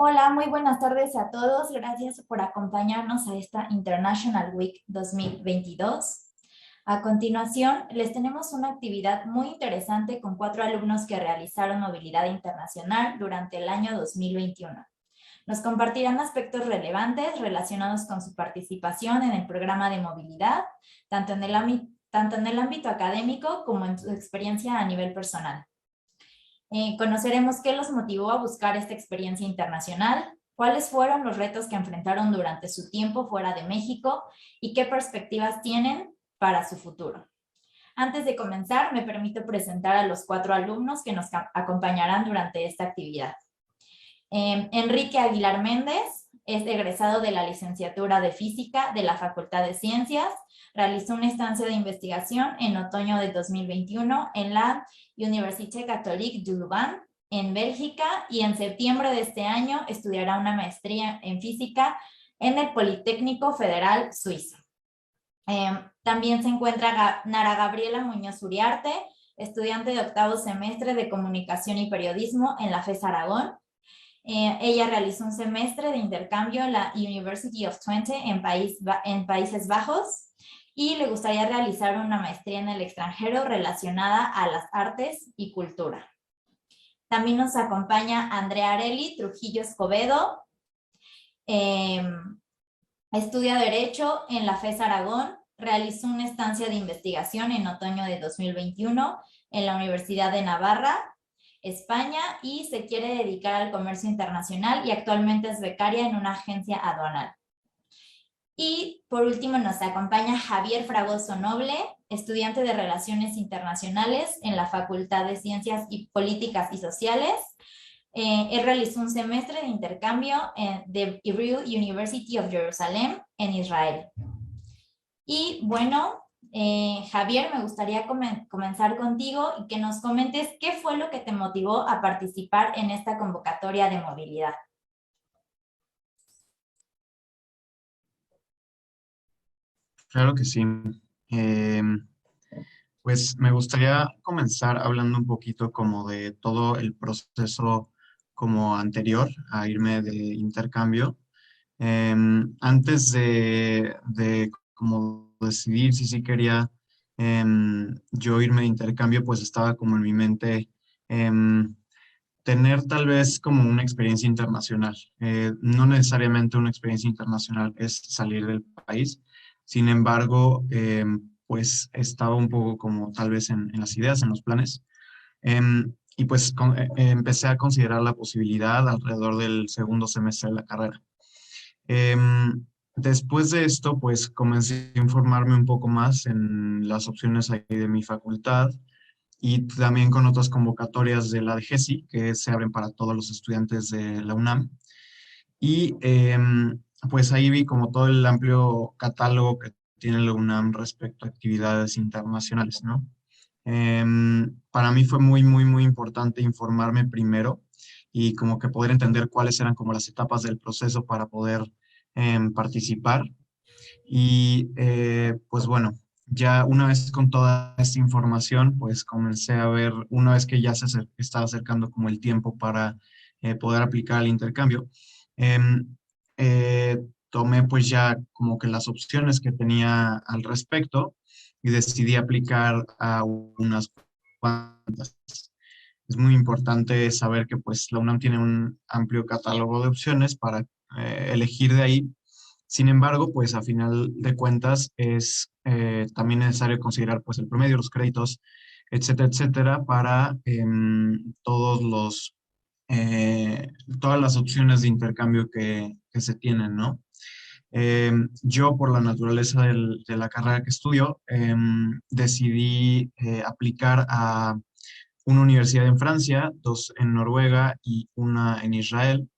Hola, muy buenas tardes a todos. Gracias por acompañarnos a esta International Week 2022. A continuación, les tenemos una actividad muy interesante con 4 alumnos que realizaron movilidad internacional durante el año 2021. Nos compartirán aspectos relevantes relacionados con su participación en el programa de movilidad, tanto en el ámbito académico como en su experiencia a nivel personal. Conoceremos qué los motivó a buscar esta experiencia internacional, cuáles fueron los retos que enfrentaron durante su tiempo fuera de México y qué perspectivas tienen para su futuro. Antes de comenzar, me permito presentar a los 4 alumnos que nos acompañarán durante esta actividad. Enrique Aguilar Méndez es egresado de la licenciatura de Física de la Facultad de Ciencias. Realizó una estancia de investigación en otoño de 2021 en la Université Catholique de Louvain, en Bélgica, y en septiembre de este año estudiará una maestría en Física en el Politécnico Federal Suizo. También se encuentra Nara Gabriela Muñoz Uriarte, estudiante de octavo semestre de Comunicación y Periodismo en la FES Aragón. Ella realizó un semestre de intercambio en la University of Twente en Países Bajos y le gustaría realizar una maestría en el extranjero relacionada a las artes y cultura. También nos acompaña Andrea Areli Trujillo Escobedo. Estudia Derecho en la FES Aragón. Realizó una estancia de investigación en otoño de 2021 en la Universidad de Navarra, España, y se quiere dedicar al comercio internacional y actualmente es becaria en una agencia aduanal. Y por último nos acompaña Javier Fragoso Noble, estudiante de Relaciones Internacionales en la Facultad de Ciencias y Políticas y Sociales. Él realizó un semestre de intercambio en the Hebrew University of Jerusalem en Israel. Y bueno, Javier, me gustaría comenzar contigo y que nos comentes qué fue lo que te motivó a participar en esta convocatoria de movilidad. Claro que sí. Pues me gustaría comenzar hablando un poquito como de todo el proceso como anterior a irme de intercambio. Antes de como decidir si sí quería yo irme de intercambio, pues estaba como en mi mente em, tener tal vez como una experiencia internacional. No necesariamente una experiencia internacional es salir del país. Sin embargo, pues estaba un poco como tal vez en las ideas, en los planes. Y pues empecé a considerar la posibilidad alrededor del segundo semestre de la carrera. Después de esto, pues comencé a informarme un poco más en las opciones ahí de mi facultad y también con otras convocatorias de la DGESI que se abren para todos los estudiantes de la UNAM. Y pues ahí vi como todo el amplio catálogo que tiene la UNAM respecto a actividades internacionales, ¿no? Para mí fue muy importante informarme primero y como que poder entender cuáles eran como las etapas del proceso para poder participar. Y pues bueno, ya una vez con toda esta información, pues comencé a ver, una vez que ya estaba acercando como el tiempo para poder aplicar el intercambio, em, eh, tomé pues ya como que las opciones que tenía al respecto y decidí aplicar a unas cuantas. Es muy importante saber que pues la UNAM tiene un amplio catálogo de opciones para elegir de ahí. Sin embargo, pues a final de cuentas es también necesario considerar pues el promedio, los créditos, etcétera, para todos todas las opciones de intercambio que se tienen, ¿no? Yo, por la naturaleza de la carrera que estudio, decidí aplicar a una universidad en Francia, dos en Noruega y una en Israel.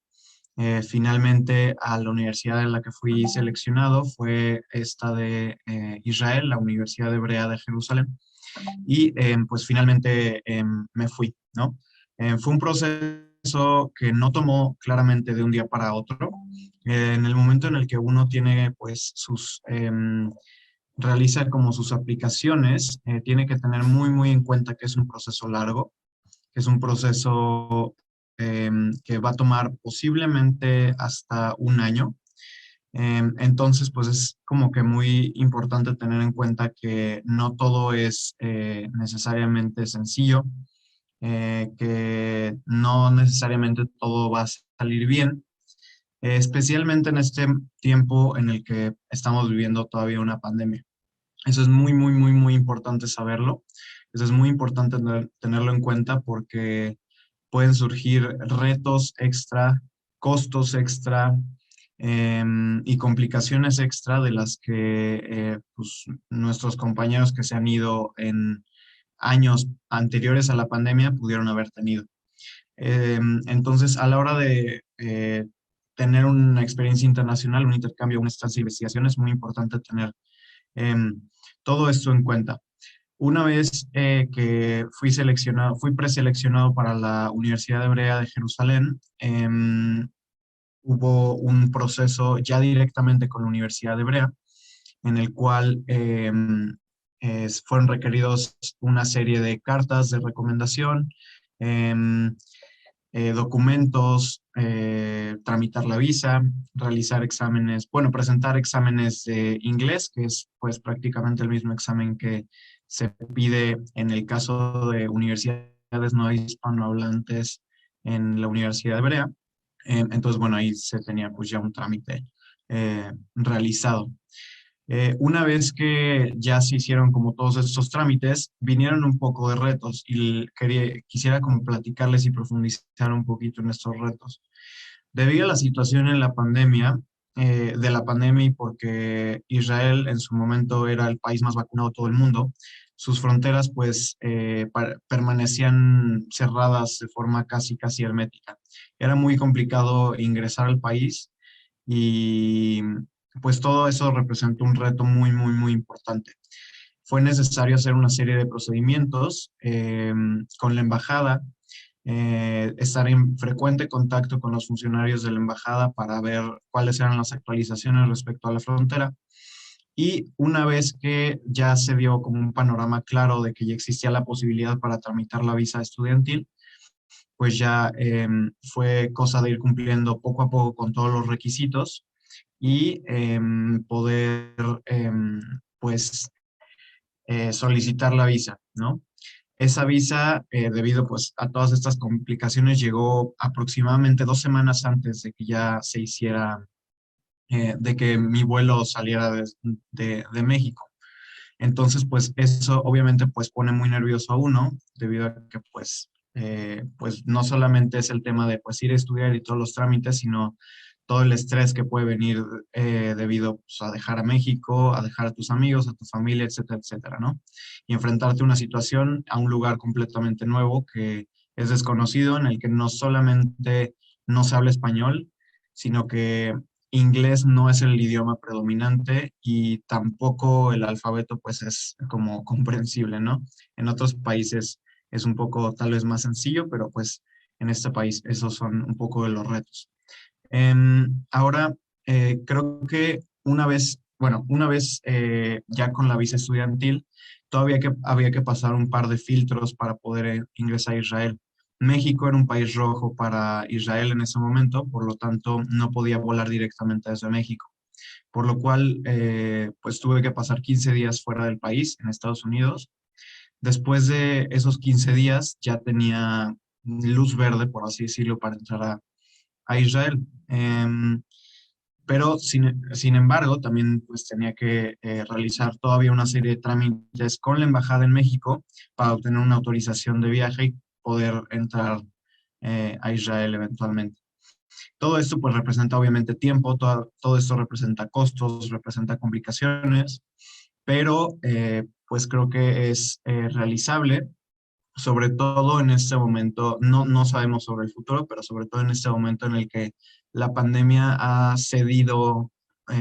Finalmente, a la universidad en la que fui seleccionado fue esta de Israel, la Universidad Hebrea de Jerusalén, y pues finalmente me fui, ¿no? Fue un proceso que no tomó claramente de un día para otro. En el momento en el que uno tiene pues realiza como sus aplicaciones, tiene que tener muy en cuenta que es un proceso largo, que es un proceso que va a tomar posiblemente hasta un año. Entonces, pues es como que muy importante tener en cuenta que no todo es necesariamente sencillo, que no necesariamente todo va a salir bien, especialmente en este tiempo en el que estamos viviendo todavía una pandemia. Eso es muy, muy, muy, muy importante saberlo. Eso es muy importante tenerlo en cuenta porque pueden surgir retos extra, costos extra y complicaciones extra de las que pues, nuestros compañeros que se han ido en años anteriores a la pandemia pudieron haber tenido. Entonces, a la hora de tener una experiencia internacional, un intercambio, una estancia de investigación, es muy importante tener em, todo esto en cuenta. Una vez que fui preseleccionado para la Universidad Hebrea de Jerusalén, hubo un proceso ya directamente con la Universidad Hebrea, en el cual fueron requeridos una serie de cartas de recomendación, em, documentos, tramitar la visa, realizar exámenes, bueno, presentar exámenes de inglés, que es pues prácticamente el mismo examen que se pide en el caso de universidades no hispanohablantes en la Universidad Hebrea. Entonces, bueno, ahí se tenía pues ya un trámite realizado. Una vez que ya se hicieron como todos estos trámites, vinieron un poco de retos y quisiera como platicarles y profundizar un poquito en estos retos. Debido a la situación en la pandemia, de la pandemia y porque Israel en su momento era el país más vacunado de todo el mundo, sus fronteras pues permanecían cerradas de forma casi, casi hermética. Era muy complicado ingresar al país y pues todo eso representó un reto muy, muy, muy importante. Fue necesario hacer una serie de procedimientos con la embajada, estar en frecuente contacto con los funcionarios de la embajada para ver cuáles eran las actualizaciones respecto a la frontera. Y una vez que ya se dio como un panorama claro de que ya existía la posibilidad para tramitar la visa estudiantil, pues ya fue cosa de ir cumpliendo poco a poco con todos los requisitos y poder pues solicitar la visa, ¿no? Esa visa, debido pues a todas estas complicaciones, llegó aproximadamente 2 semanas antes de que ya se hiciera, de que mi vuelo saliera de México. Entonces, pues eso obviamente pues pone muy nervioso a uno, debido a que pues no solamente es el tema de pues ir a estudiar y todos los trámites, sino todo el estrés que puede venir debido pues, a dejar a México, a dejar a tus amigos, a tu familia, etcétera, etcétera, ¿no? Y enfrentarte a una situación, a un lugar completamente nuevo que es desconocido, en el que no solamente no se habla español, sino que inglés no es el idioma predominante y tampoco el alfabeto pues es como comprensible, ¿no? En otros países es un poco tal vez más sencillo, pero pues en este país esos son un poco de los retos. Ahora, creo que una vez ya con la visa estudiantil, todavía había que pasar un par de filtros para poder ingresar a Israel. México era un país rojo para Israel en ese momento, por lo tanto no podía volar directamente desde México, por lo cual pues tuve que pasar 15 días fuera del país, en Estados Unidos. Después de esos 15 días ya tenía luz verde, por así decirlo, para entrar a Israel. Pero sin embargo, también pues tenía que realizar todavía una serie de trámites con la embajada en México para obtener una autorización de viaje y poder entrar a Israel eventualmente. Todo esto pues representa obviamente tiempo, todo esto representa costos, representa complicaciones, pero pues creo que es realizable, sobre todo en este momento, no sabemos sobre el futuro, pero sobre todo en este momento en el que la pandemia ha cedido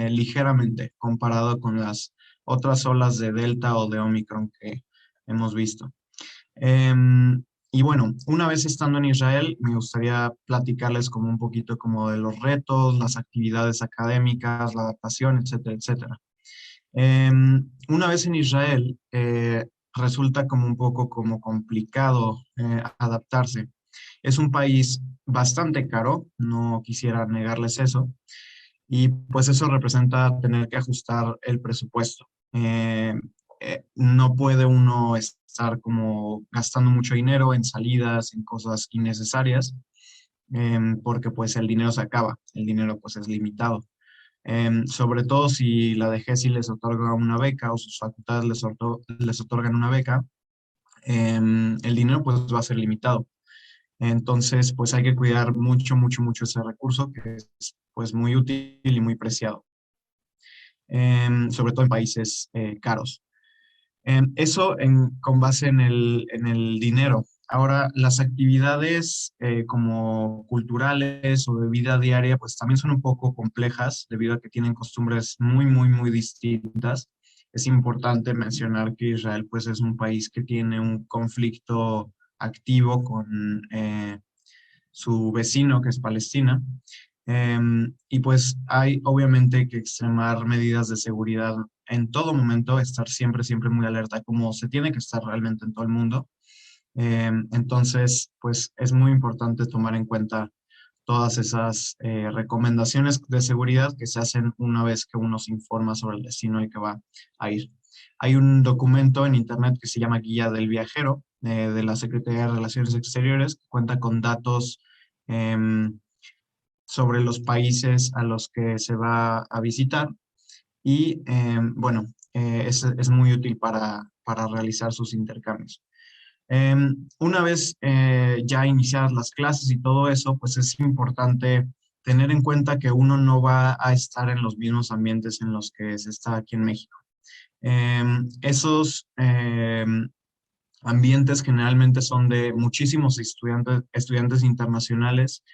ligeramente comparado con las otras olas de Delta o de Omicron que hemos visto. Y bueno, una vez estando en Israel, me gustaría platicarles como un poquito como de los retos, las actividades académicas, la adaptación, etcétera, etcétera. Una vez en Israel, resulta como un poco como complicado adaptarse. Es un país bastante caro, no quisiera negarles eso, y pues eso representa tener que ajustar el presupuesto. No puede uno estar como gastando mucho dinero en salidas, en cosas innecesarias, porque pues el dinero se acaba, el dinero pues es limitado. Sobre todo si la DGESI les otorga una beca o sus facultades les otorgan una beca, el dinero pues va a ser limitado. Entonces, pues hay que cuidar mucho, mucho, mucho ese recurso que es pues muy útil y muy preciado, sobre todo en países caros. Con base en el dinero. Ahora, las actividades como culturales o de vida diaria, pues también son un poco complejas debido a que tienen costumbres muy, muy, muy distintas. Es importante mencionar que Israel, pues, es un país que tiene un conflicto activo con su vecino, que es Palestina. Y pues hay obviamente que extremar medidas de seguridad en todo momento, estar siempre, siempre muy alerta, como se tiene que estar realmente en todo el mundo. Entonces, pues es muy importante tomar en cuenta todas esas recomendaciones de seguridad que se hacen una vez que uno se informa sobre el destino al que va a ir. Hay un documento en internet que se llama Guía del Viajero de la Secretaría de Relaciones Exteriores, que cuenta con datos em, sobre los países a los que se va a visitar y bueno, es muy útil para realizar sus intercambios. Una vez ya iniciadas las clases y todo eso, pues es importante tener en cuenta que uno no va a estar en los mismos ambientes en los que se está aquí en México. Esos ambientes generalmente son de muchísimos estudiantes internacionales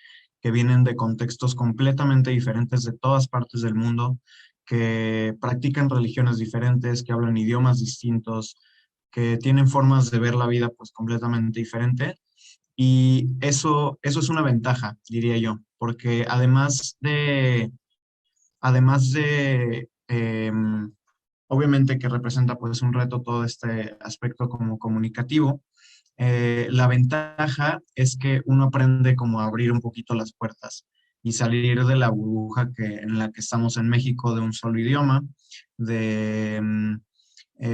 que vienen de contextos completamente diferentes de todas partes del mundo, que practican religiones diferentes, que hablan idiomas distintos, que tienen formas de ver la vida pues completamente diferente. Y eso es una ventaja, diría yo, porque además de obviamente que representa pues un reto todo este aspecto como comunicativo, la ventaja es que uno aprende como a abrir un poquito las puertas y salir de la burbuja en la que estamos en México de un solo idioma, de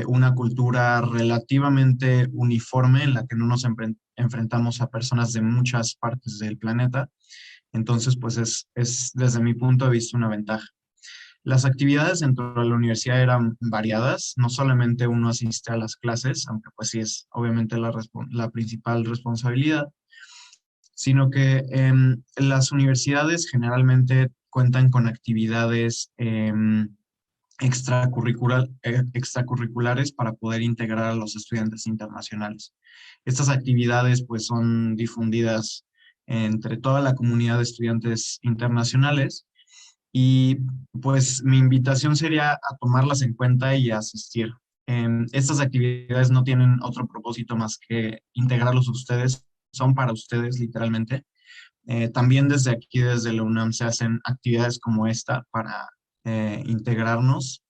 una cultura relativamente uniforme en la que no nos enfrentamos a personas de muchas partes del planeta. Entonces, pues es desde mi punto de vista una ventaja. Las actividades dentro de la universidad eran variadas, no solamente uno asiste a las clases, aunque pues sí es obviamente la principal responsabilidad, sino que las universidades generalmente cuentan con actividades extracurriculares para poder integrar a los estudiantes internacionales. Estas actividades pues son difundidas entre toda la comunidad de estudiantes internacionales y pues mi invitación sería a tomarlas en cuenta y a asistir. Estas actividades no tienen otro propósito más que integrarlos a ustedes, son para ustedes literalmente. También desde aquí, desde la UNAM, se hacen actividades como esta para integrarnos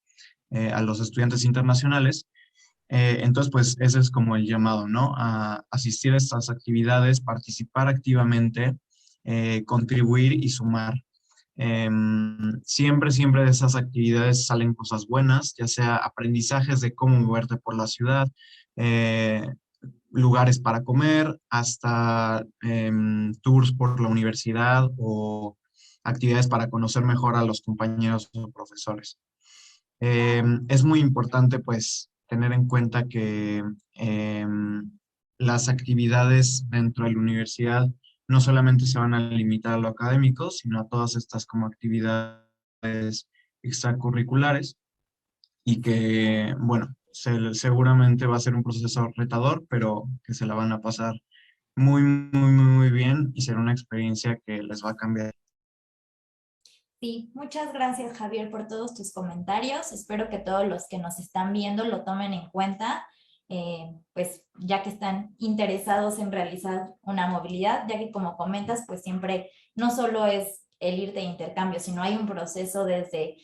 a los estudiantes internacionales. Entonces, pues ese es como el llamado, ¿no? A asistir a estas actividades, participar activamente, contribuir y sumar. Siempre, siempre de esas actividades salen cosas buenas, ya sea aprendizajes de cómo moverte por la ciudad, eh, lugares para comer, hasta tours por la universidad o actividades para conocer mejor a los compañeros o profesores. Es muy importante, pues, tener en cuenta que las actividades dentro de la universidad no solamente se van a limitar a lo académico, sino a todas estas como actividades extracurriculares y que, bueno, seguramente va a ser un proceso retador, pero que se la van a pasar muy, muy, muy, muy bien y será una experiencia que les va a cambiar. Sí, muchas gracias Javier por todos tus comentarios. Espero que todos los que nos están viendo lo tomen en cuenta, pues ya que están interesados en realizar una movilidad, ya que como comentas, pues siempre no solo es el ir de intercambio, sino hay un proceso desde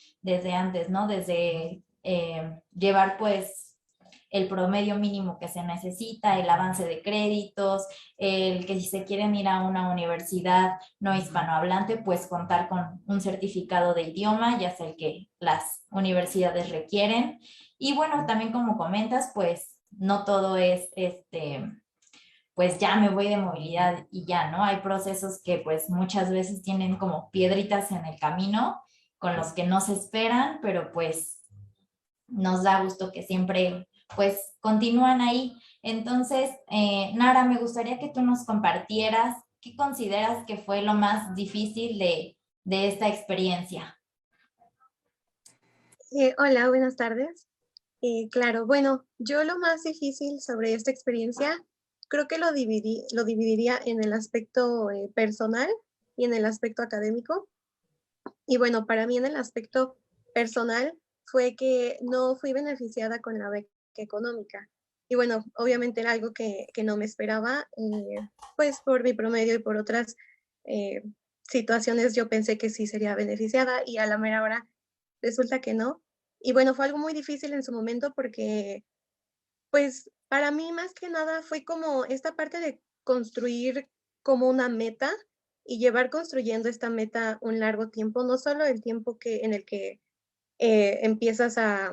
antes, ¿no? Desde llevar pues el promedio mínimo que se necesita, el avance de créditos, el que si se quieren ir a una universidad no hispanohablante, pues contar con un certificado de idioma, ya sea el que las universidades requieren. Y bueno, también como comentas, pues no todo es pues ya me voy de movilidad y ya, ¿no? Hay procesos que pues muchas veces tienen como piedritas en el camino con los que no se esperan, pero pues nos da gusto que siempre pues continúan ahí. Entonces, Nara, me gustaría que tú nos compartieras qué consideras que fue lo más difícil de esta experiencia. Hola, buenas tardes. Claro, bueno, yo lo más difícil sobre esta experiencia creo que lo dividiría en el aspecto personal y en el aspecto académico. Y bueno, para mí en el aspecto personal fue que no fui beneficiada con la beca económica. Y bueno, obviamente era algo que no me esperaba, pues por mi promedio y por otras eh, situaciones yo pensé que sí sería beneficiada y a la mera hora resulta que no. Y bueno, fue algo muy difícil en su momento porque, pues, para mí más que nada fue como esta parte de construir como una meta y llevar construyendo esta meta un largo tiempo, no solo el tiempo que en el que empiezas a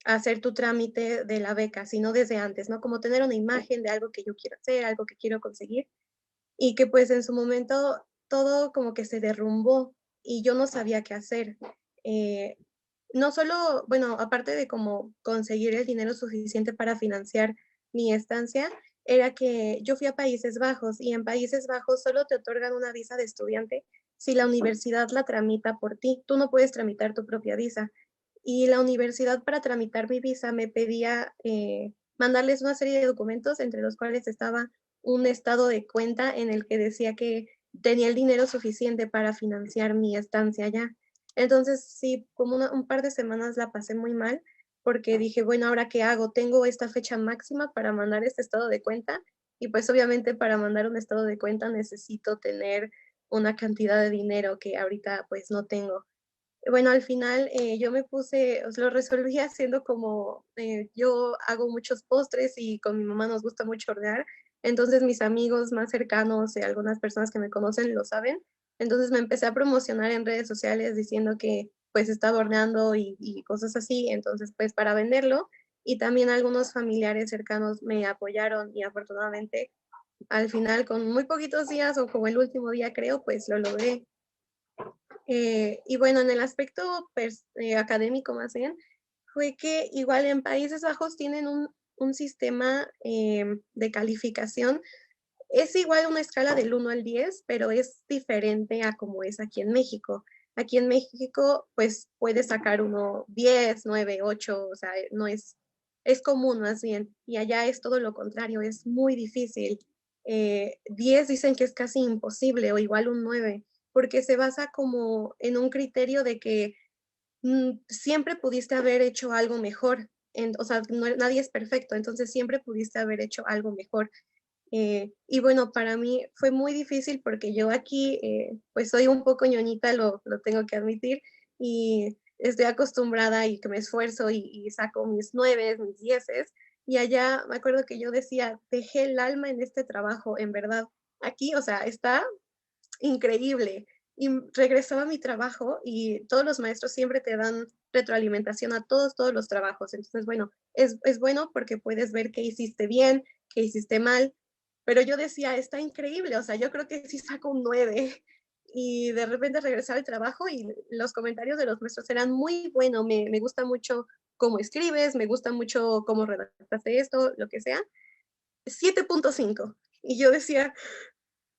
hacer tu trámite de la beca, sino desde antes, ¿no? Como tener una imagen de algo que yo quiero hacer, algo que quiero conseguir, y que pues en su momento todo como que se derrumbó y yo no sabía qué hacer. Eh, no solo, bueno, aparte de como conseguir el dinero suficiente para financiar mi estancia, era que yo fui a Países Bajos y en Países Bajos solo te otorgan una visa de estudiante si la universidad la tramita por ti. Tú no puedes tramitar tu propia visa. Y la universidad para tramitar mi visa me pedía mandarles una serie de documentos, entre los cuales estaba un estado de cuenta en el que decía que tenía el dinero suficiente para financiar mi estancia allá. Entonces, sí, como un par de semanas la pasé muy mal porque dije, bueno, ¿ahora qué hago? Tengo esta fecha máxima para mandar este estado de cuenta y pues obviamente para mandar un estado de cuenta necesito tener una cantidad de dinero que ahorita pues no tengo. Bueno, al final yo me puse, lo resolví haciendo como, yo hago muchos postres y con mi mamá nos gusta mucho hornear, entonces mis amigos más cercanos y algunas personas que me conocen lo saben, entonces me empecé a promocionar en redes sociales diciendo que pues estaba horneando y cosas así, entonces pues para venderlo y también algunos familiares cercanos me apoyaron y afortunadamente al final con muy poquitos días o como el último día creo, pues lo logré. Y bueno, en el aspecto académico más bien, fue que igual en Países Bajos tienen un sistema de calificación. Es igual una escala del 1 al 10, pero es diferente a como es aquí en México. Aquí en México, pues puedes sacar uno 10, 9, 8, o sea, no es, es común más bien. Y allá es todo lo contrario, es muy difícil. 10 dicen que es casi imposible o igual un 9 porque se basa como en un criterio de que siempre pudiste haber hecho algo mejor. O sea, nadie es perfecto, entonces siempre pudiste haber hecho algo mejor. Y bueno, para mí fue muy difícil porque yo aquí, pues soy un poco ñoñita, lo tengo que admitir, y estoy acostumbrada y que me esfuerzo y saco mis 9, mis 10. Y allá me acuerdo que yo decía, dejé el alma en este trabajo, en verdad. Aquí, o sea, está increíble. Y regresaba a mi trabajo y todos los maestros siempre te dan retroalimentación a todos los trabajos. Entonces, bueno, es bueno porque puedes ver qué hiciste bien, qué hiciste mal, pero yo decía, está increíble, o sea, yo creo que sí saco un 9. Y de repente regresaba al trabajo y los comentarios de los maestros eran muy buenos, me gusta mucho cómo escribes, me gusta mucho cómo redactaste esto, lo que sea. 7.5. Y yo decía,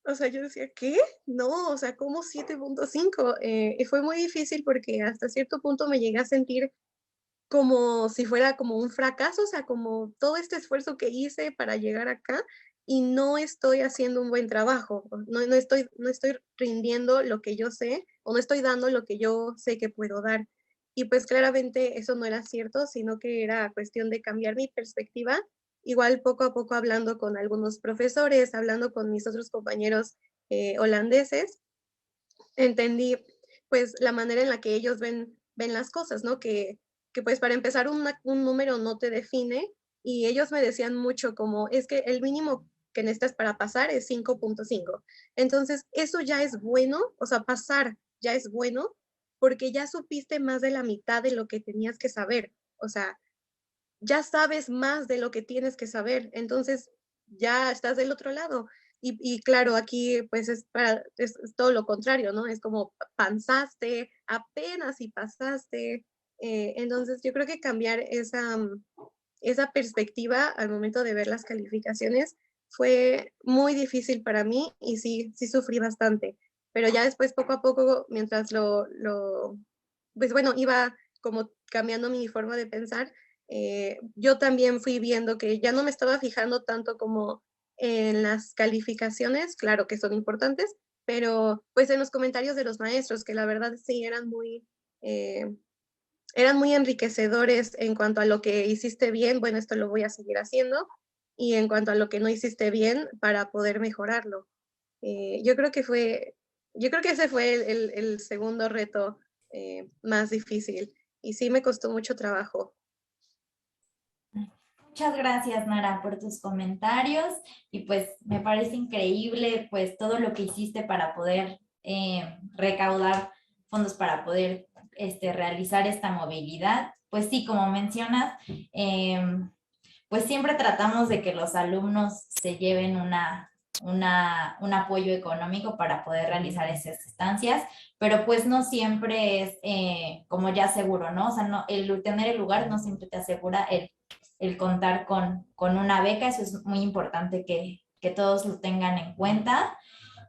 o sea, yo decía, ¿qué? No, o sea, ¿cómo 7.5? Y fue muy difícil porque hasta cierto punto me llegué a sentir como si fuera como un fracaso, o sea, como todo este esfuerzo que hice para llegar acá y no estoy haciendo un buen trabajo, no estoy rindiendo lo que yo sé o no estoy dando lo que yo sé que puedo dar. Y pues claramente eso no era cierto, sino que era cuestión de cambiar mi perspectiva, igual poco a poco hablando con algunos profesores, hablando con mis otros compañeros holandeses, entendí pues la manera en la que ellos ven las cosas, ¿no? Que pues para empezar un número no te define y ellos me decían mucho como, es que el mínimo que necesitas para pasar es 5.5. Entonces, eso ya es bueno, o sea, pasar ya es bueno, porque ya supiste más de la mitad de lo que tenías que saber. O sea, ya sabes más de lo que tienes que saber, entonces ya estás del otro lado. Y claro, aquí pues es todo lo contrario, ¿no? Es como panzaste, apenas y pasaste. Entonces yo creo que cambiar esa perspectiva al momento de ver las calificaciones fue muy difícil para mí y sí sufrí bastante. Pero ya después, poco a poco, mientras pues bueno, iba como cambiando mi forma de pensar, yo también fui viendo que ya no me estaba fijando tanto como en las calificaciones, claro que son importantes, pero pues en los comentarios de los maestros, que la verdad sí eran muy enriquecedores en cuanto a lo que hiciste bien, bueno, esto lo voy a seguir haciendo, y en cuanto a lo que no hiciste bien para poder mejorarlo. Yo creo que ese fue el segundo reto más difícil y sí me costó mucho trabajo. Muchas gracias, Nara, por tus comentarios y pues me parece increíble pues todo lo que hiciste para poder recaudar fondos para poder realizar esta movilidad. Pues sí, como mencionas, pues siempre tratamos de que los alumnos se lleven un apoyo económico para poder realizar esas estancias, pero pues no siempre es como ya seguro, ¿no? O sea, no, el tener el lugar no siempre te asegura el contar con una beca, eso es muy importante que todos lo tengan en cuenta.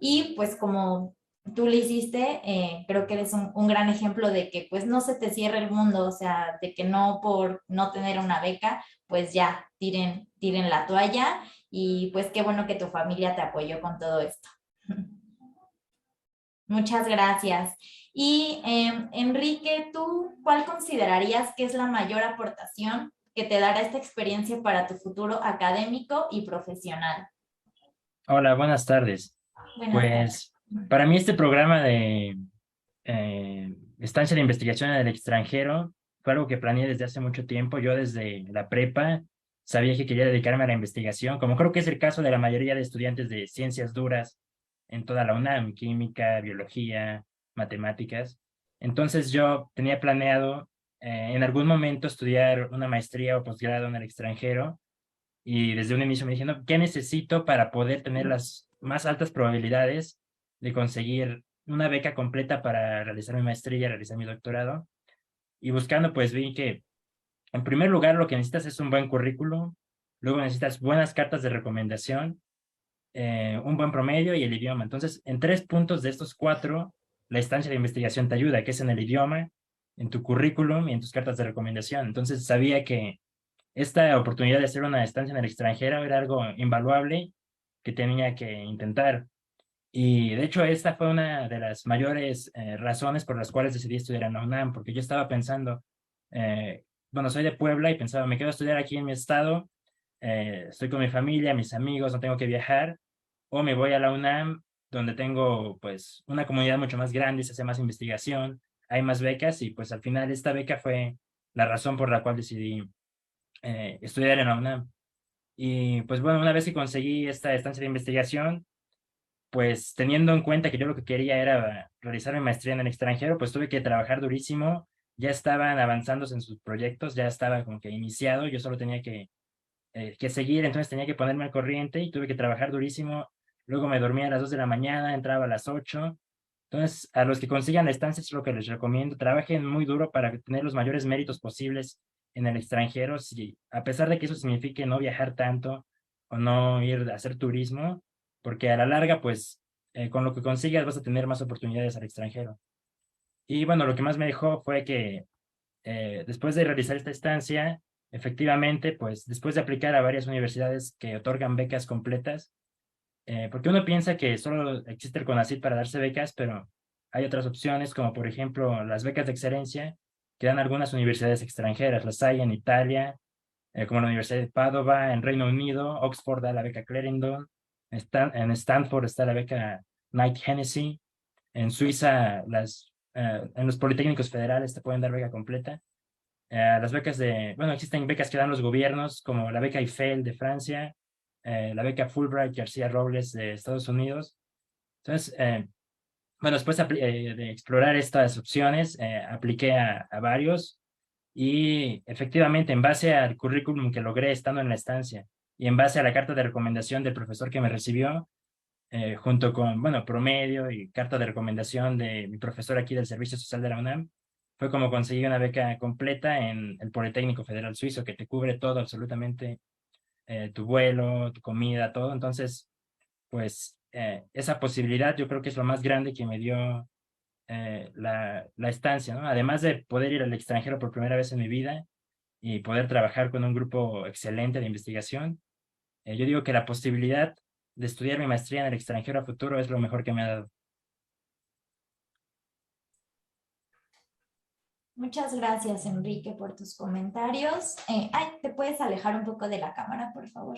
Y pues como tú lo hiciste, creo que eres un gran ejemplo de que pues no se te cierre el mundo, o sea, de que no por no tener una beca, pues ya tiren la toalla y pues qué bueno que tu familia te apoyó con todo esto. Muchas gracias. Y Enrique, ¿tú cuál considerarías que es la mayor aportación que te dará esta experiencia para tu futuro académico y profesional? Hola, buenas tardes. Buenas tardes. Pues para mí este programa de estancia de investigación en el extranjero fue algo que planeé desde hace mucho tiempo. Yo desde la prepa sabía que quería dedicarme a la investigación, como creo que es el caso de la mayoría de estudiantes de ciencias duras en toda la UNAM, química, biología, matemáticas. Entonces yo tenía planeado en algún momento estudiar una maestría o posgrado en el extranjero y desde un inicio me dije, no, ¿qué necesito para poder tener las más altas probabilidades de conseguir una beca completa para realizar mi maestría, realizar mi doctorado? Y buscando, pues vi que en primer lugar lo que necesitas es un buen currículum, luego necesitas buenas cartas de recomendación, un buen promedio y el idioma. Entonces, en 3 puntos de estos 4, la estancia de investigación te ayuda, que es en el idioma, en tu currículum y en tus cartas de recomendación. Entonces, sabía que esta oportunidad de hacer una estancia en el extranjero era algo invaluable que tenía que intentar. Y de hecho, esta fue una de las mayores razones por las cuales decidí estudiar en la UNAM, porque yo estaba pensando, bueno, soy de Puebla y pensaba, me quedo a estudiar aquí en mi estado, estoy con mi familia, mis amigos, no tengo que viajar, o me voy a la UNAM, donde tengo pues una comunidad mucho más grande, se hace más investigación, hay más becas y pues al final esta beca fue la razón por la cual decidí estudiar en la UNAM. Y pues bueno, una vez que conseguí esta estancia de investigación, pues teniendo en cuenta que yo lo que quería era realizar mi maestría en el extranjero, pues tuve que trabajar durísimo. Ya estaban avanzándose en sus proyectos, ya estaba como que iniciado, yo solo tenía que seguir, entonces tenía que ponerme al corriente y tuve que trabajar durísimo. Luego me dormía a las 2 de la mañana, entraba a las 8. Entonces, a los que consigan la estancia es lo que les recomiendo. Trabajen muy duro para tener los mayores méritos posibles en el extranjero. Si, a pesar de que eso signifique no viajar tanto o no ir a hacer turismo, porque a la larga, pues, con lo que consigas vas a tener más oportunidades al extranjero. Y bueno, lo que más me dejó fue que después de realizar esta estancia, efectivamente, pues después de aplicar a varias universidades que otorgan becas completas, porque uno piensa que solo existe el CONACYT para darse becas, pero hay otras opciones, como por ejemplo las becas de excelencia que dan algunas universidades extranjeras. Las hay en Italia, como la Universidad de Padova, en Reino Unido, Oxford da la beca Clarendon, en Stanford está la beca Knight Hennessy, en Suiza en los politécnicos federales te pueden dar beca completa. Las becas bueno, existen becas que dan los gobiernos, como la beca Eiffel de Francia, la beca Fulbright García Robles de Estados Unidos. Entonces, bueno, después de explorar estas opciones, apliqué a varios y efectivamente en base al currículum que logré estando en la estancia y en base a la carta de recomendación del profesor que me recibió, junto con, bueno, promedio y carta de recomendación de mi profesor aquí del Servicio Social de la UNAM, fue como conseguí una beca completa en el Politécnico Federal Suizo, que te cubre todo, absolutamente, tu vuelo, tu comida, todo. Entonces, pues esa posibilidad yo creo que es lo más grande que me dio la estancia, ¿no? Además de poder ir al extranjero por primera vez en mi vida y poder trabajar con un grupo excelente de investigación, yo digo que la posibilidad de estudiar mi maestría en el extranjero a futuro es lo mejor que me ha dado. Muchas gracias, Enrique, por tus comentarios. ¿Te puedes alejar un poco de la cámara, por favor?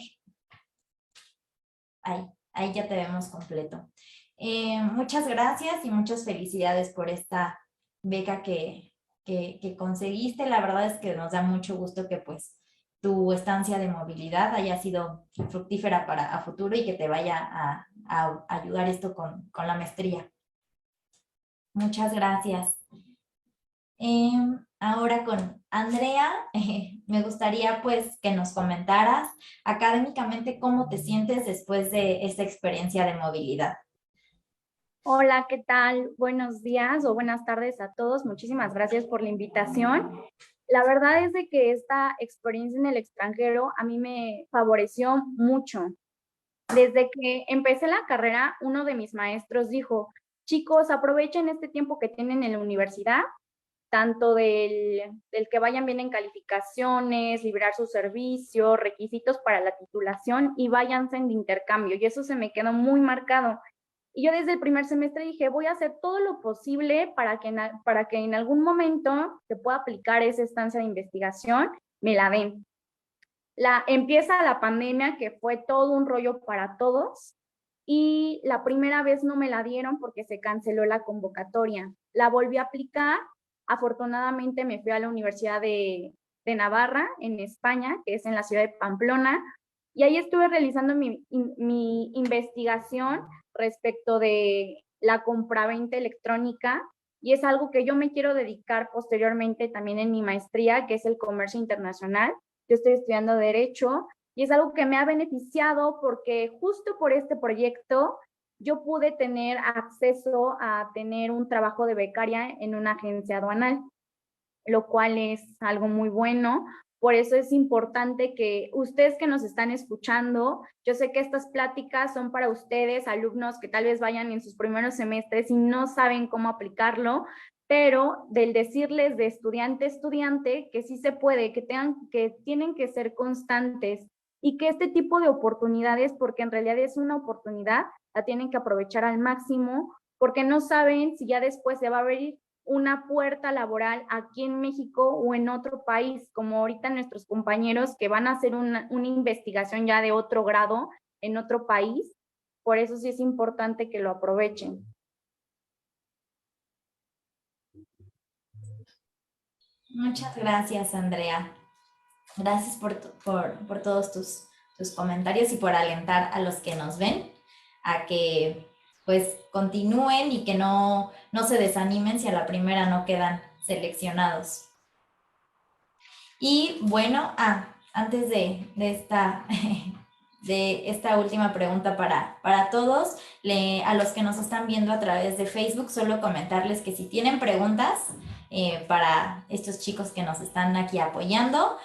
Ahí ya te vemos completo. Muchas gracias y muchas felicidades por esta beca que conseguiste. La verdad es que nos da mucho gusto que pues tu estancia de movilidad haya sido fructífera a futuro y que te vaya a ayudar esto con la maestría. Muchas gracias. Ahora con Andrea, me gustaría pues que nos comentaras académicamente cómo te sientes después de esta experiencia de movilidad. Hola, ¿qué tal? Buenos días o buenas tardes a todos. Muchísimas gracias por la invitación. La verdad es de que esta experiencia en el extranjero a mí me favoreció mucho. Desde que empecé la carrera, uno de mis maestros dijo, chicos, aprovechen este tiempo que tienen en la universidad, tanto del que vayan bien en calificaciones, liberar sus servicios, requisitos para la titulación y váyanse en intercambio. Y eso se me quedó muy marcado. Y yo desde el primer semestre dije, voy a hacer todo lo posible para que en algún momento que pueda aplicar esa estancia de investigación, me la den. Empieza la pandemia, que fue todo un rollo para todos, y la primera vez no me la dieron porque se canceló la convocatoria. La volví a aplicar, afortunadamente me fui a la Universidad de Navarra, en España, que es en la ciudad de Pamplona, y ahí estuve realizando mi investigación respecto de la compraventa electrónica, y es algo que yo me quiero dedicar posteriormente también en mi maestría, que es el comercio internacional. Yo estoy estudiando Derecho y es algo que me ha beneficiado porque justo por este proyecto yo pude tener acceso a tener un trabajo de becaria en una agencia aduanal, lo cual es algo muy bueno. Por eso es importante que ustedes que nos están escuchando, yo sé que estas pláticas son para ustedes, alumnos que tal vez vayan en sus primeros semestres y no saben cómo aplicarlo, pero del decirles de estudiante a estudiante que sí se puede, que tienen que ser constantes y que este tipo de oportunidades, porque en realidad es una oportunidad, la tienen que aprovechar al máximo, porque no saben si ya después se va a abrir una puerta laboral aquí en México o en otro país, como ahorita nuestros compañeros que van a hacer una investigación ya de otro grado en otro país. Por eso sí es importante que lo aprovechen. Muchas gracias, Andrea. Gracias por todos tus comentarios y por alentar a los que nos ven a que pues continúen y que no se desanimen si a la primera no quedan seleccionados. Y bueno, antes de esta última pregunta para todos, a los que nos están viendo a través de Facebook, solo comentarles que si tienen preguntas para estos chicos que nos están aquí apoyando,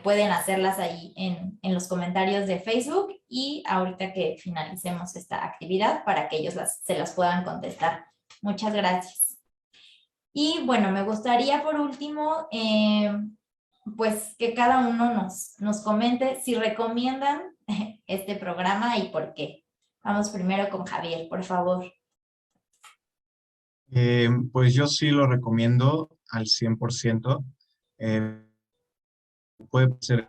pueden hacerlas ahí en los comentarios de Facebook y ahorita que finalicemos esta actividad para que ellos se las puedan contestar. Muchas gracias. Y bueno, me gustaría por último, pues que cada uno nos comente si recomiendan este programa y por qué. Vamos primero con Javier, por favor. Pues yo sí lo recomiendo al 100%. Puede ser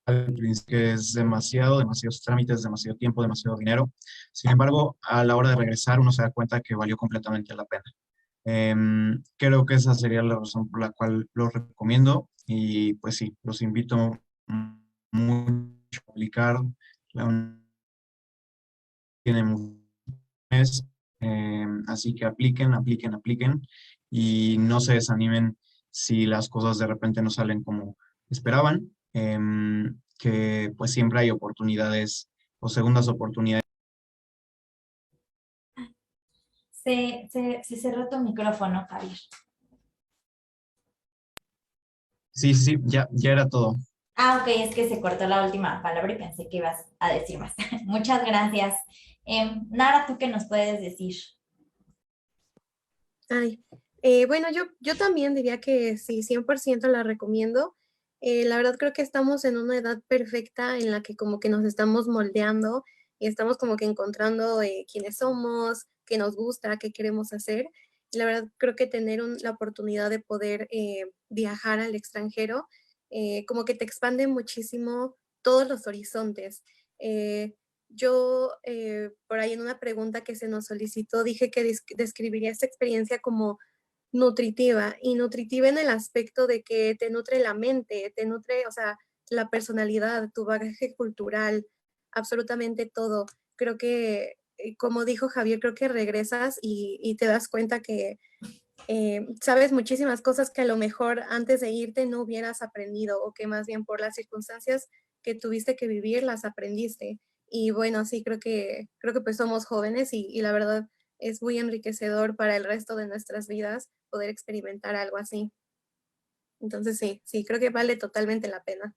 al principio que es demasiados trámites, demasiado tiempo, demasiado dinero. Sin embargo, a la hora de regresar uno se da cuenta que valió completamente la pena. Creo que esa sería la razón por la cual lo recomiendo y pues sí, los invito mucho a aplicar. La UNAM tiene muchos, así que apliquen, apliquen, apliquen y no se desanimen si las cosas de repente no salen como esperaban, que pues siempre hay oportunidades o segundas oportunidades. Se cerró tu micrófono, Javier. Sí, sí, sí, ya era todo. Ah, ok, es que se cortó la última palabra y pensé que ibas a decir más. Muchas gracias. Nara, ¿tú qué nos puedes decir? Ay, bueno, yo también diría que sí, 100% la recomiendo. La verdad creo que estamos en una edad perfecta en la que como que nos estamos moldeando y estamos como que encontrando quiénes somos, qué nos gusta, qué queremos hacer. Y la verdad creo que tener la oportunidad de poder viajar al extranjero como que te expande muchísimo todos los horizontes. Yo, por ahí en una pregunta que se nos solicitó, dije que describiría esta experiencia como nutritiva, y nutritiva en el aspecto de que te nutre la mente, te nutre, o sea, la personalidad, tu bagaje cultural, absolutamente todo. Creo que, como dijo Javier, creo que regresas y te das cuenta que sabes muchísimas cosas que a lo mejor antes de irte no hubieras aprendido, o que más bien por las circunstancias que tuviste que vivir las aprendiste. Y bueno, sí, creo que pues somos jóvenes y la verdad es muy enriquecedor para el resto de nuestras vidas poder experimentar algo así. Entonces sí, creo que vale totalmente la pena.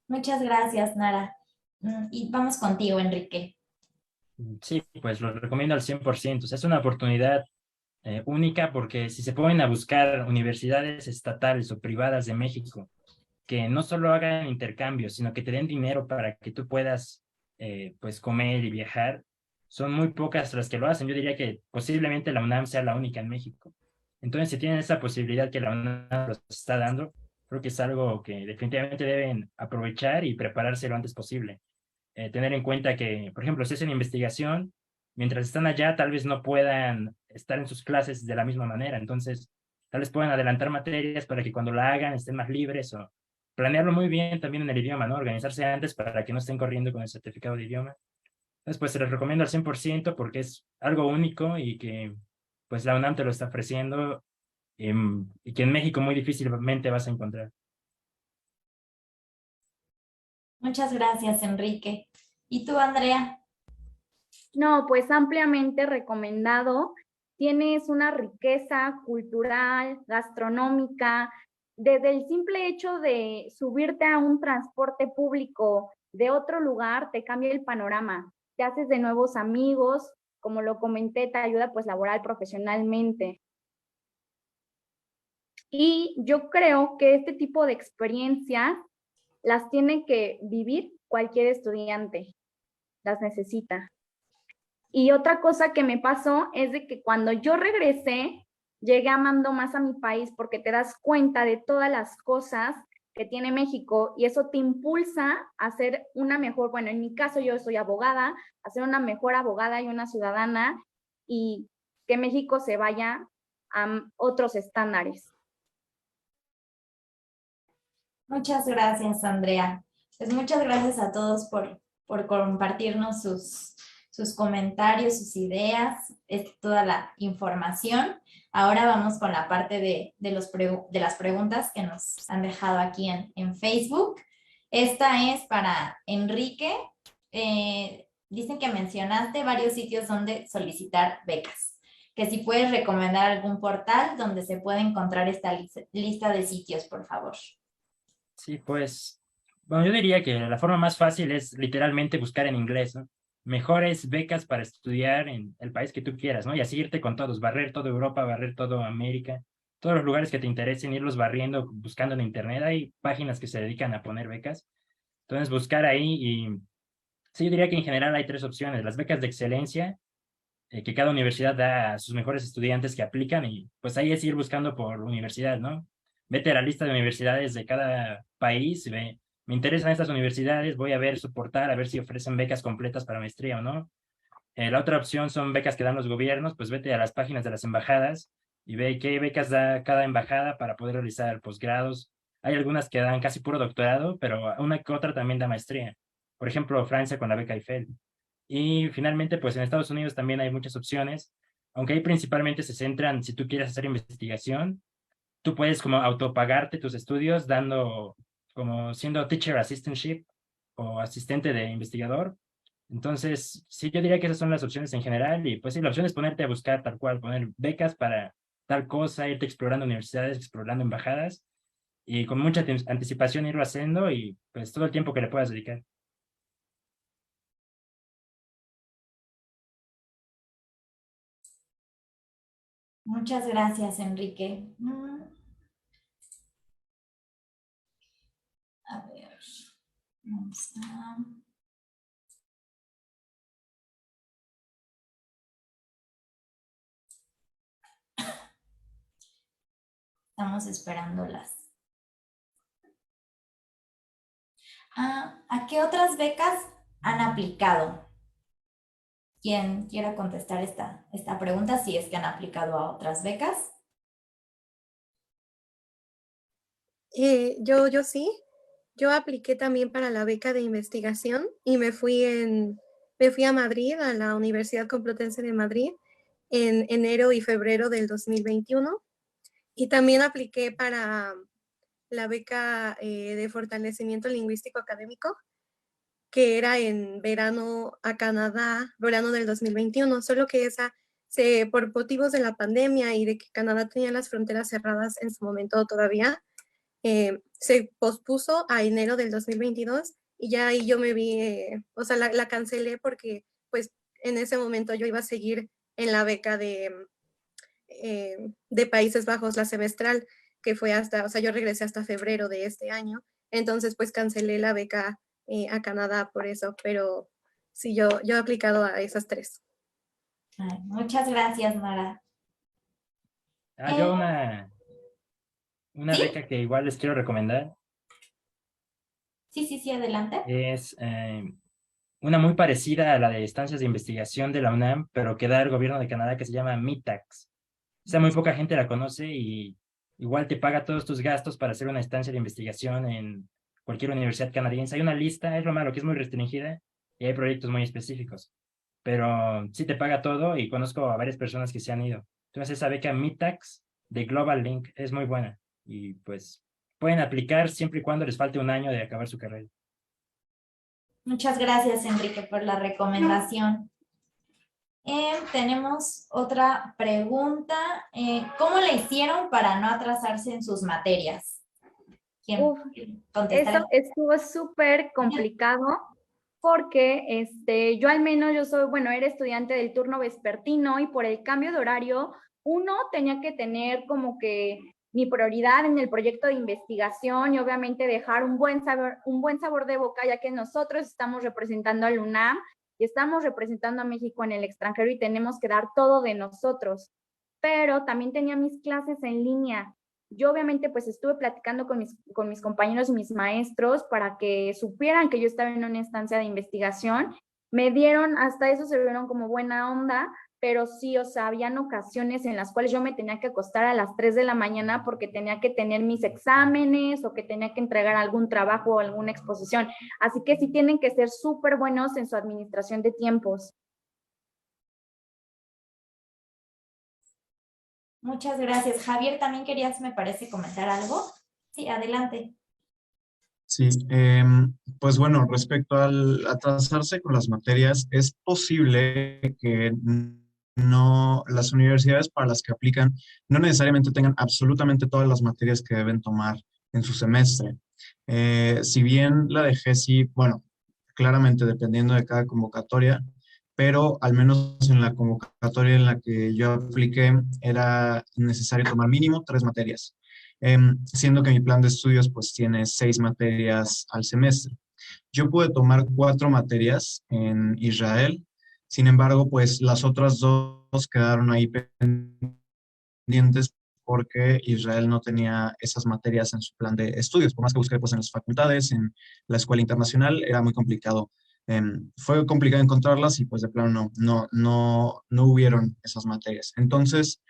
Muchas gracias, Nara. Y vamos contigo, Enrique. Sí, pues lo recomiendo al 100%. O sea, es una oportunidad única porque si se ponen a buscar universidades estatales o privadas de México que no solo hagan intercambios, sino que te den dinero para que tú puedas pues comer y viajar, son muy pocas las que lo hacen. Yo diría que posiblemente la UNAM sea la única en México. Entonces, si tienen esa posibilidad que la UNAM los está dando, creo que es algo que definitivamente deben aprovechar y prepararse lo antes posible. Tener en cuenta que, por ejemplo, si hacen investigación, mientras están allá, tal vez no puedan estar en sus clases de la misma manera. Entonces, tal vez puedan adelantar materias para que cuando la hagan estén más libres o planearlo muy bien también en el idioma, ¿no? Organizarse antes para que no estén corriendo con el certificado de idioma. Entonces, pues se les recomiendo al 100% porque es algo único y que pues la UNAM te lo está ofreciendo y que en México muy difícilmente vas a encontrar. Muchas gracias, Enrique. ¿Y tú, Andrea? No, pues ampliamente recomendado. Tienes una riqueza cultural, gastronómica, desde el simple hecho de subirte a un transporte público de otro lugar, te cambia el panorama, te haces de nuevos amigos, como lo comenté, te ayuda pues laboral profesionalmente. Y yo creo que este tipo de experiencias las tiene que vivir cualquier estudiante, las necesita. Y otra cosa que me pasó es de que cuando yo regresé, llegué amando más a mi país porque te das cuenta de todas las cosas que tiene México y eso te impulsa a ser una mejor, bueno, en mi caso yo soy abogada, a ser una mejor abogada y una ciudadana y que México se vaya a otros estándares. Muchas gracias, Andrea. Pues muchas gracias a todos por compartirnos sus comentarios, sus ideas, toda la información. Ahora vamos con la parte de las preguntas que nos han dejado aquí en Facebook. Esta es para Enrique. Dicen que mencionaste varios sitios donde solicitar becas. Que si puedes recomendar algún portal donde se pueda encontrar esta lista de sitios, por favor. Sí, pues, bueno, yo diría que la forma más fácil es literalmente buscar en inglés, ¿no? Mejores becas para estudiar en el país que tú quieras, ¿no? Y así irte con todos, barrer toda Europa, barrer toda América, todos los lugares que te interesen, irlos barriendo, buscando en internet. Hay páginas que se dedican a poner becas. Entonces, buscar ahí y sí, yo diría que en general hay tres opciones. Las becas de excelencia, que cada universidad da a sus mejores estudiantes que aplican y pues ahí es ir buscando por universidad, ¿no? Vete a la lista de universidades de cada país y ve, me interesan estas universidades, voy a ver su portal, a ver si ofrecen becas completas para maestría o no. La otra opción son becas que dan los gobiernos, pues vete a las páginas de las embajadas y ve qué becas da cada embajada para poder realizar posgrados. Hay algunas que dan casi puro doctorado, pero una que otra también da maestría. Por ejemplo, Francia con la beca Eiffel. Y finalmente, pues en Estados Unidos también hay muchas opciones, aunque ahí principalmente se centran, si tú quieres hacer investigación, tú puedes como autopagarte tus estudios dando, como siendo teacher assistantship o asistente de investigador. Entonces, sí, yo diría que esas son las opciones en general y pues sí, la opción es ponerte a buscar tal cual, poner becas para tal cosa, irte explorando universidades, explorando embajadas y con mucha anticipación irlo haciendo y pues todo el tiempo que le puedas dedicar. Muchas gracias, Enrique. A ver, vamos a... Estamos esperándolas. ¿A qué otras becas han aplicado? ¿Quién quiera contestar esta pregunta? Si es que han aplicado a otras becas. Yo sí. Yo apliqué también para la beca de investigación y me fui a Madrid, a la Universidad Complutense de Madrid, en enero y febrero del 2021. Y también apliqué para la beca de fortalecimiento lingüístico académico, que era en verano a Canadá, verano del 2021, solo que esa, por motivos de la pandemia y de que Canadá tenía las fronteras cerradas en su momento todavía, se pospuso a enero del 2022 y ya ahí yo me vi, o sea, la cancelé porque pues en ese momento yo iba a seguir en la beca de Países Bajos, la semestral, que fue hasta, o sea, yo regresé hasta febrero de este año, entonces pues cancelé la beca a Canadá por eso, pero sí, yo he aplicado a esas tres. Ay, muchas gracias, Mara. Yo una ¿Sí? beca que igual les quiero recomendar Sí, adelante. es una muy parecida a la de estancias de investigación de la UNAM, pero que da el gobierno de Canadá, que se llama MITAX. O sea, muy poca gente la conoce y igual te paga todos tus gastos para hacer una estancia de investigación en cualquier universidad canadiense. Hay una lista, es lo malo, que es muy restringida y hay proyectos muy específicos, pero sí te paga todo y conozco a varias personas que se han ido. Entonces esa beca MITAX de Global Link es muy buena y pues pueden aplicar siempre y cuando les falte un año de acabar su carrera. Muchas gracias, Enrique, por la recomendación. Tenemos otra pregunta. ¿Cómo le hicieron para no atrasarse en sus materias? ¿Quién Uf, contestar? eso estuvo súper complicado porque yo al menos yo soy, bueno, era estudiante del turno vespertino y por el cambio de horario, uno tenía que tener como que mi prioridad en el proyecto de investigación y obviamente dejar un buen sabor de boca, ya que nosotros estamos representando al UNAM y estamos representando a México en el extranjero y tenemos que dar todo de nosotros. Pero también tenía mis clases en línea. Yo obviamente pues estuve platicando con mis compañeros y mis maestros para que supieran que yo estaba en una estancia de investigación. Me dieron, hasta eso se vieron como buena onda, pero sí, o sea, habían ocasiones en las cuales yo me tenía que acostar a las 3 de la mañana porque tenía que tener mis exámenes o que tenía que entregar algún trabajo o alguna exposición. Así que sí tienen que ser súper buenos en su administración de tiempos. Muchas gracias. Javier, ¿también querías, me parece, comentar algo? Sí, adelante. Sí, pues bueno, respecto al atrasarse con las materias, es posible que no, las universidades para las que aplican no necesariamente tengan absolutamente todas las materias que deben tomar en su semestre. Si bien la de GESI, bueno, claramente dependiendo de cada convocatoria, pero al menos en la convocatoria en la que yo apliqué era necesario tomar mínimo 3 materias, siendo que mi plan de estudios pues tiene 6 materias al semestre. Yo pude tomar 4 materias en Israel, sin embargo pues las otras dos quedaron ahí pendientes porque Israel no tenía esas materias en su plan de estudios. Por más que busqué pues en las facultades, en la escuela internacional, era muy complicado Fue complicado encontrarlas y pues de plano no hubieron esas materias. Entonces,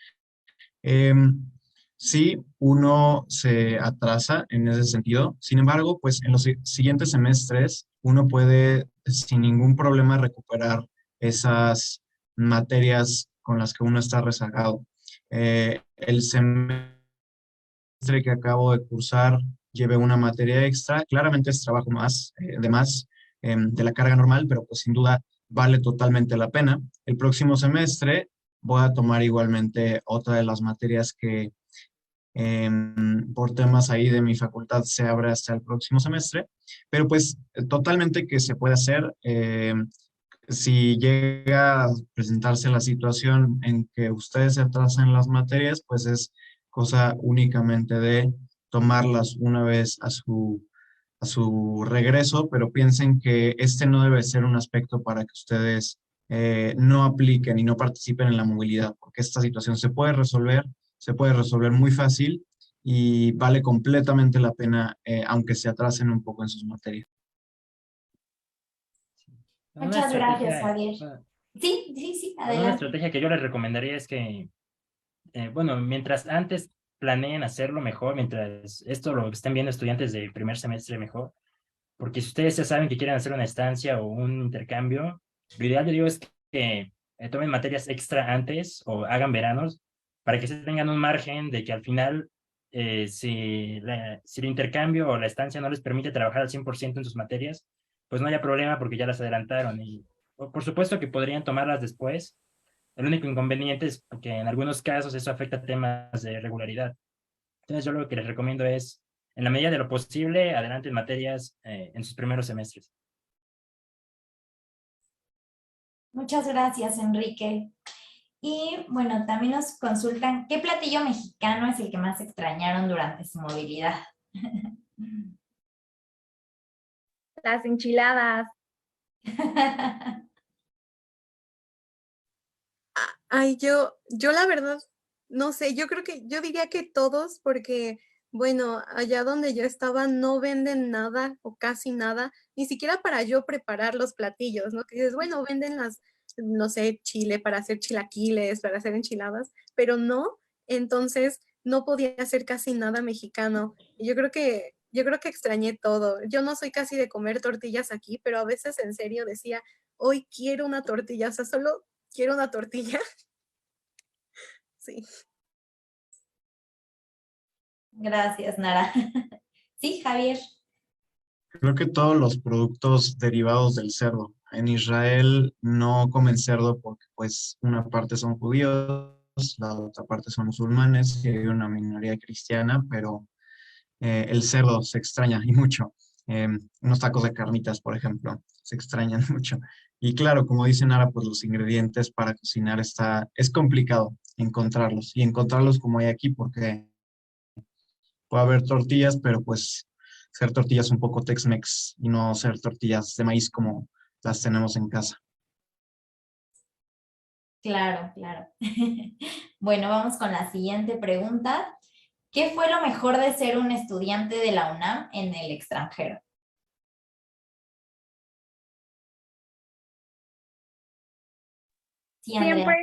em, sí, uno se atrasa en ese sentido. Sin embargo, pues en los siguientes semestres uno puede sin ningún problema recuperar esas materias con las que uno está rezagado. El semestre que acabo de cursar llevé una materia extra. Claramente es trabajo más, de más de la carga normal, pero pues sin duda vale totalmente la pena. El próximo semestre voy a tomar igualmente otra de las materias que por temas ahí de mi facultad se abre hasta el próximo semestre, pero pues totalmente que se puede hacer. Si llega a presentarse la situación en que ustedes se atrasan las materias, pues es cosa únicamente de tomarlas una vez a su regreso, pero piensen que este no debe ser un aspecto para que ustedes no apliquen y no participen en la movilidad, porque esta situación se puede resolver muy fácil y vale completamente la pena, aunque se atrasen un poco en sus materias. Una Muchas gracias, estrategia, Javier. Sí, sí, sí, bueno, una adelante. estrategia que yo les recomendaría es que, bueno, mientras antes planeen hacerlo mejor, mientras esto lo estén viendo estudiantes de primer semestre mejor, porque si ustedes ya saben que quieren hacer una estancia o un intercambio, lo ideal yo digo es que tomen materias extra antes o hagan veranos para que se tengan un margen de que al final, si el intercambio o la estancia no les permite trabajar al 100% en sus materias, pues no haya problema porque ya las adelantaron. Y por supuesto que podrían tomarlas después. El único inconveniente es que en algunos casos eso afecta temas de regularidad. Entonces yo lo que les recomiendo es, en la medida de lo posible, adelanten materias en sus primeros semestres. Muchas gracias, Enrique. Y bueno, también nos consultan, ¿qué platillo mexicano es el que más extrañaron durante su movilidad? Las enchiladas. Ay, yo la verdad, no sé, yo creo que, yo diría que todos, porque, bueno, allá donde yo estaba no venden nada o casi nada, ni siquiera para yo preparar los platillos, ¿no? Que dices, bueno, venden las, no sé, chile para hacer chilaquiles, para hacer enchiladas, pero no, entonces no podía hacer casi nada mexicano. Y yo creo que extrañé todo. Yo no soy casi de comer tortillas aquí, pero a veces en serio decía, hoy quiero una tortilla, o sea, solo quiero una tortilla. Sí. Gracias, Nara. Sí, Javier. Creo que todos los productos derivados del cerdo. En Israel no comen cerdo porque pues una parte son judíos, la otra parte son musulmanes y hay una minoría cristiana, pero el cerdo se extraña y mucho. Unos tacos de carnitas, por ejemplo, se extrañan mucho. Y claro, como dicen ahora, pues los ingredientes para cocinar es complicado encontrarlos y encontrarlos como hay aquí porque puede haber tortillas, pero pues ser tortillas un poco Tex-Mex y no ser tortillas de maíz como las tenemos en casa. Claro, claro. Bueno, vamos con la siguiente pregunta. ¿Qué fue lo mejor de ser un estudiante de la UNAM en el extranjero? Sí, Andrea. Siempre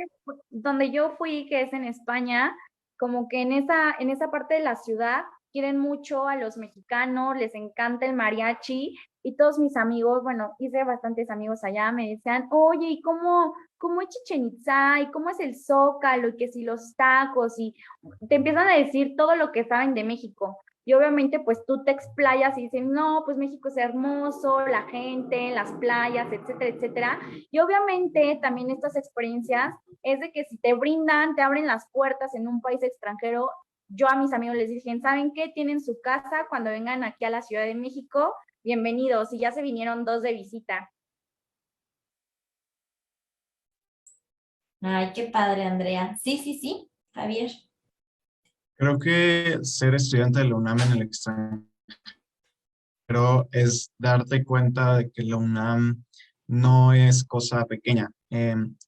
donde yo fui, que es en España, como que en esa parte de la ciudad quieren mucho a los mexicanos, les encanta el mariachi y todos mis amigos, bueno, hice bastantes amigos allá, me decían, oye, ¿y cómo es Chichén Itzá? ¿Y cómo es el Zócalo? Y que si los tacos, y te empiezan a decir todo lo que saben de México. Y obviamente pues tú te explayas y dicen, no, pues México es hermoso, la gente, las playas, etcétera, etcétera. Y obviamente también estas experiencias es de que si te brindan, te abren las puertas en un país extranjero. Yo a mis amigos les dije, ¿saben qué? Tienen su casa cuando vengan aquí a la Ciudad de México, bienvenidos. Y ya se vinieron 2 de visita. Ay, qué padre, Andrea. Sí, sí, sí, Javier. Creo que ser estudiante de la UNAM en el extranjero es darte cuenta de que la UNAM no es cosa pequeña.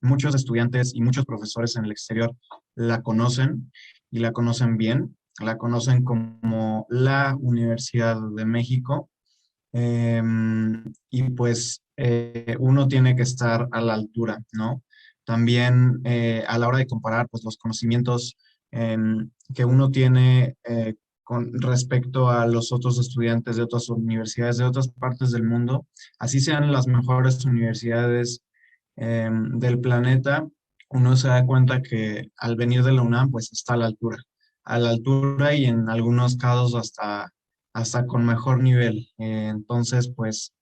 Muchos estudiantes y muchos profesores en el exterior la conocen y la conocen bien, la conocen como la Universidad de México. Y pues uno tiene que estar a la altura, ¿no? También a la hora de comparar pues, los conocimientos que uno tiene con respecto a los otros estudiantes de otras universidades de otras partes del mundo, así sean las mejores universidades del planeta, uno se da cuenta que al venir de la UNAM, pues está a la altura y en algunos casos hasta con mejor nivel. Entonces, pues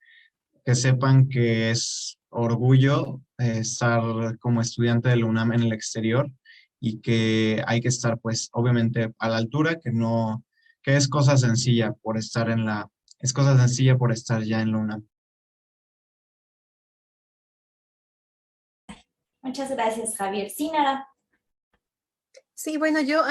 que sepan que es orgullo estar como estudiante de la UNAM en el exterior y que hay que estar pues obviamente a la altura, que no, que es cosa sencilla por estar es cosa sencilla por estar ya en la UNAM. Muchas gracias, Javier. Sí, Nara. Sí, bueno, yo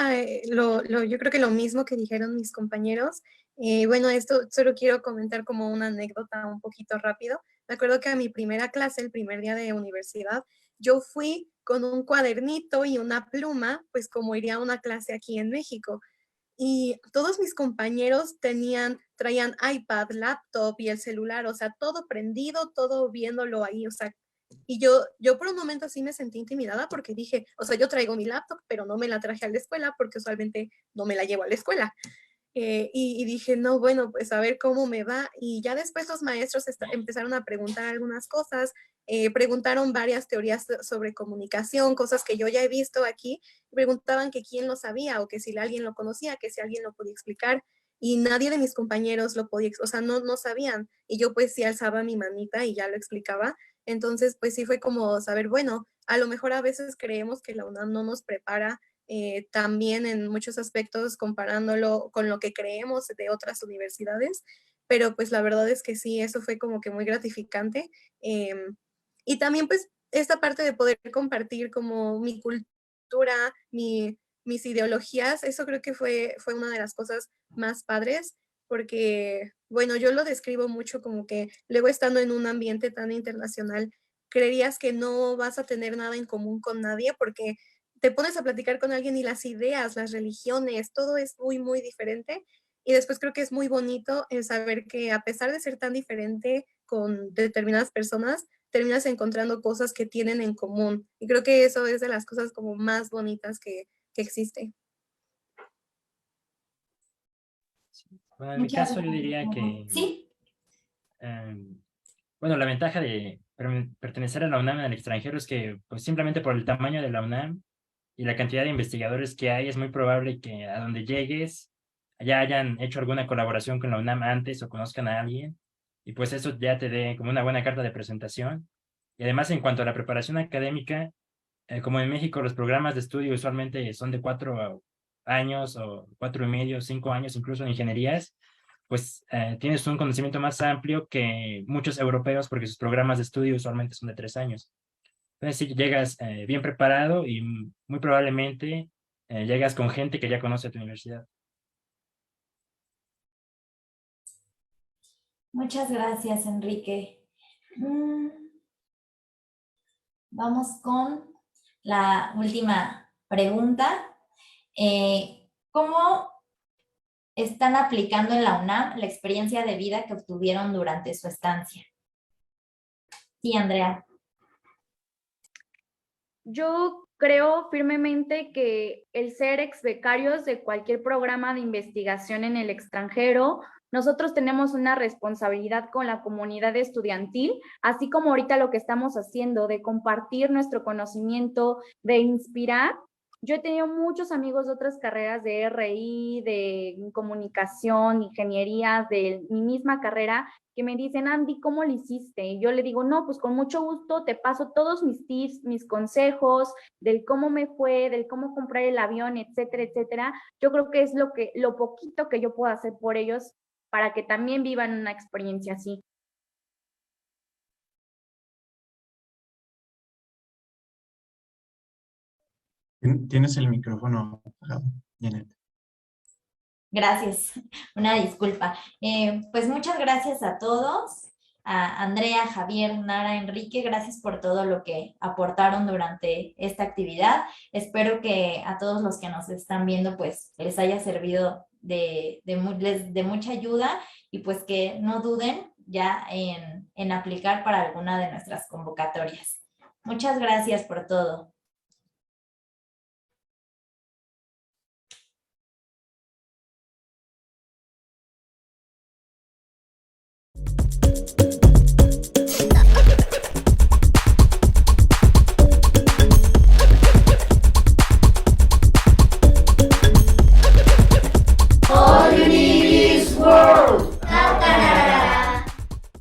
creo que lo mismo que dijeron mis compañeros. Bueno, esto solo quiero comentar como una anécdota un poquito rápido. Me acuerdo que a mi primera clase, el primer día de universidad, yo fui con un cuadernito y una pluma, pues como iría a una clase aquí en México. Y todos mis compañeros traían iPad, laptop y el celular, o sea, todo prendido, todo viéndolo ahí, o sea, y yo por un momento sí me sentí intimidada porque dije, o sea, yo traigo mi laptop, pero no me la traje a la escuela porque usualmente no me la llevo a la escuela. Y dije, no, bueno, pues a ver cómo me va. Y ya después los maestros empezaron a preguntar algunas cosas, preguntaron varias teorías sobre comunicación, cosas que yo ya he visto aquí, preguntaban que quién lo sabía o que si alguien lo conocía, que si alguien lo podía explicar. Y nadie de mis compañeros lo podía, o sea, no sabían. Y yo pues sí alzaba mi manita y ya lo explicaba. Entonces, pues sí fue como saber, bueno, a lo mejor a veces creemos que la UNAM no nos prepara también en muchos aspectos comparándolo con lo que creemos de otras universidades, pero pues la verdad es que sí, eso fue como que muy gratificante. Y también pues esta parte de poder compartir como mi cultura, mis ideologías, eso creo que fue una de las cosas más padres, porque, bueno, yo lo describo mucho como que luego estando en un ambiente tan internacional, creerías que no vas a tener nada en común con nadie porque te pones a platicar con alguien y las ideas, las religiones, todo es muy, muy diferente. Y después creo que es muy bonito el saber que a pesar de ser tan diferente con determinadas personas, terminas encontrando cosas que tienen en común. Y creo que eso es de las cosas como más bonitas que existe. Bueno, en mi Muchas caso yo gracias. diría que, Sí. bueno, la ventaja de pertenecer a la UNAM en el extranjero es que, pues simplemente por el tamaño de la UNAM y la cantidad de investigadores que hay, es muy probable que a donde llegues ya hayan hecho alguna colaboración con la UNAM antes o conozcan a alguien, y pues eso ya te dé como una buena carta de presentación. Y además, en cuanto a la preparación académica, como en México los programas de estudio usualmente son de 4 años o 4 y medio, 5 años, incluso en ingenierías, pues tienes un conocimiento más amplio que muchos europeos porque sus programas de estudio usualmente son de 3 años. Entonces sí llegas bien preparado y muy probablemente llegas con gente que ya conoce tu universidad. Muchas gracias, Enrique. Mm, Vamos con la última pregunta. ¿Cómo están aplicando en la UNAM la experiencia de vida que obtuvieron durante su estancia? Sí, Andrea. Yo creo firmemente que el ser ex becarios de cualquier programa de investigación en el extranjero, nosotros tenemos una responsabilidad con la comunidad estudiantil, así como ahorita lo que estamos haciendo de compartir nuestro conocimiento, de inspirar. Yo he tenido muchos amigos de otras carreras de RI, de comunicación, ingeniería, de mi misma carrera, que me dicen, Andy, ¿cómo lo hiciste? Y yo le digo, no, pues con mucho gusto te paso todos mis tips, mis consejos, del cómo me fue, del cómo comprar el avión, etcétera, etcétera. Yo creo que es lo poquito que yo puedo hacer por ellos para que también vivan una experiencia así. Tienes el micrófono apagado, Janet. Gracias, una disculpa. Pues muchas gracias a todos, a Andrea, Javier, Nara, Enrique, gracias por todo lo que aportaron durante esta actividad. Espero que a todos los que nos están viendo pues les haya servido de mucha ayuda y pues que no duden ya en aplicar para alguna de nuestras convocatorias. Muchas gracias por todo.